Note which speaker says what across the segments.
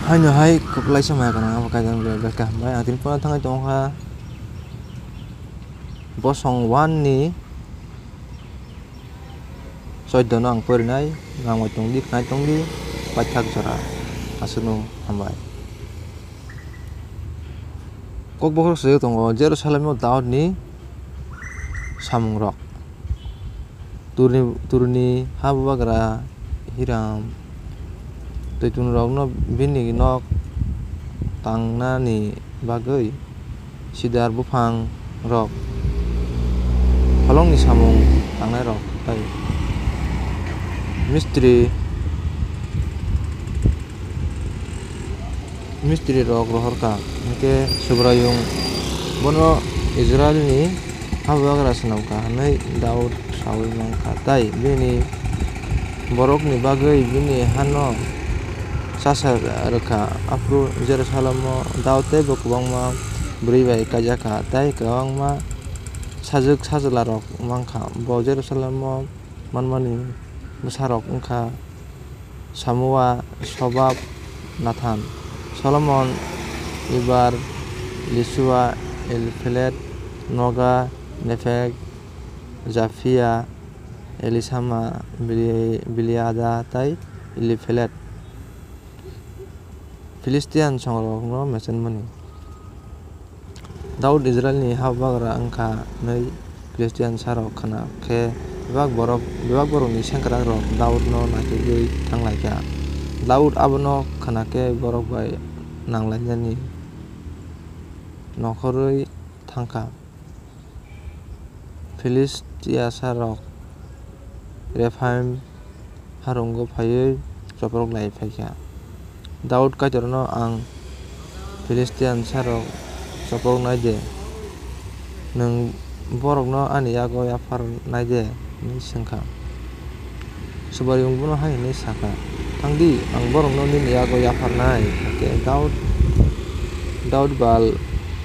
Speaker 1: hanya hai keplai sama kana apa kajang berkah mai atin pun tangai tongha bosong wan ni soi dono ang pernai ngamoi tongdi kai tongdi pathak jora asunu hambai kok bohor se tongo Jerusalem daud ni samung rok turni habagra hiram tuitun rok no bini nok tangna ni bagoi sidar bufang rok holong ni samung tangnai rok tai mistri rok rohorka ke subrayung bono Israel ni habagra sanamka hanai daud sawi mangka tai bini borok ni bagoi bini hano sasa reka apru Jerusalem daud te bokubang ma beri bai kajaka tai kawang ma sajak sajalarok mangka bo Jerusalem manmani musarok ungka Samua Sobab Nathan Solomon Ibar Lisua Elfelet Noga Nefek Zafia Elisama Biliada tai Elifelet Filistian songrok no mesen mani Daud Israel ni habagra angka nei Filistian sarok khana ke bibak borok ni sengkrak rok Daud no nakigui tanglai ka Daud abono khana ke borok bai nanglainani nokhorui thangka Filistia sarok Rephaim harungo phaiui choprok lai phaika Daud kaitorno ang Filistian sarok choprok naide nung borok no ani yago yafar naide ni sengkha subayung bono hai ni saka tangdi ang borok no ni yago yafar nai ke Daud bal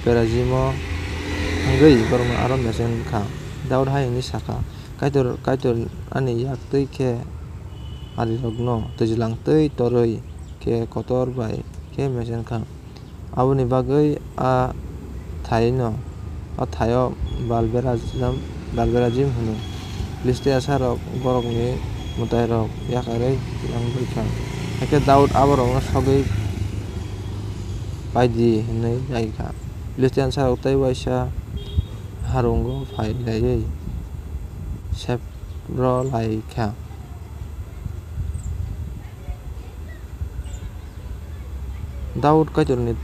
Speaker 1: perazimo hangai borok no aron mesen kha Daud hai ni saka kaitor ani yak tei ke ari rogno tejlang tei toroi ke kotor bai ke mesen kha aboni bagai a thaino a thayo balberajim hunu Filistia sarok borok ni mutai rok yakare yang berkah hake Daud aborok no sogei paidi hinai jaika Filistian sarok tai waisa harungo phai lai sepro lai kha Daud kaitor ni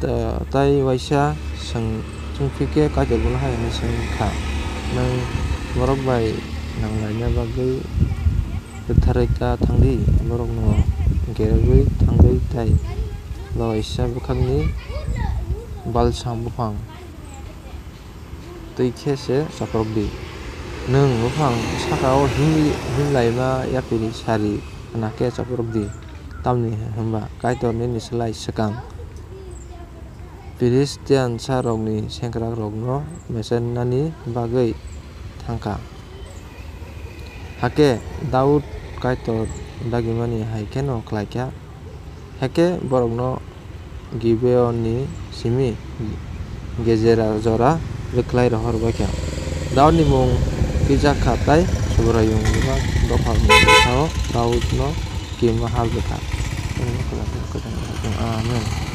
Speaker 1: tai waisa sengfike kaitor bono hai ni sengkha nang borok bai nanglaina bagai tharika thangdi borok no geragui thangai tai waisa bukhangni balsam bufang tei khese saprokdi nung bufang sakao himlaima yapiri sari anake saprokdi tamni hamba kaitor ni nislai sekang Filistian sarok ni sengkrak rok no mesen nani bagai thangka hake Daud kaitor dagimani hai keno klaikya hake borok no Gibeon ni simi gezera jora reklai rohor bakya Daud ni mung kijak khatai subrayung ba dopha ni sao Daud no kima hal beta amen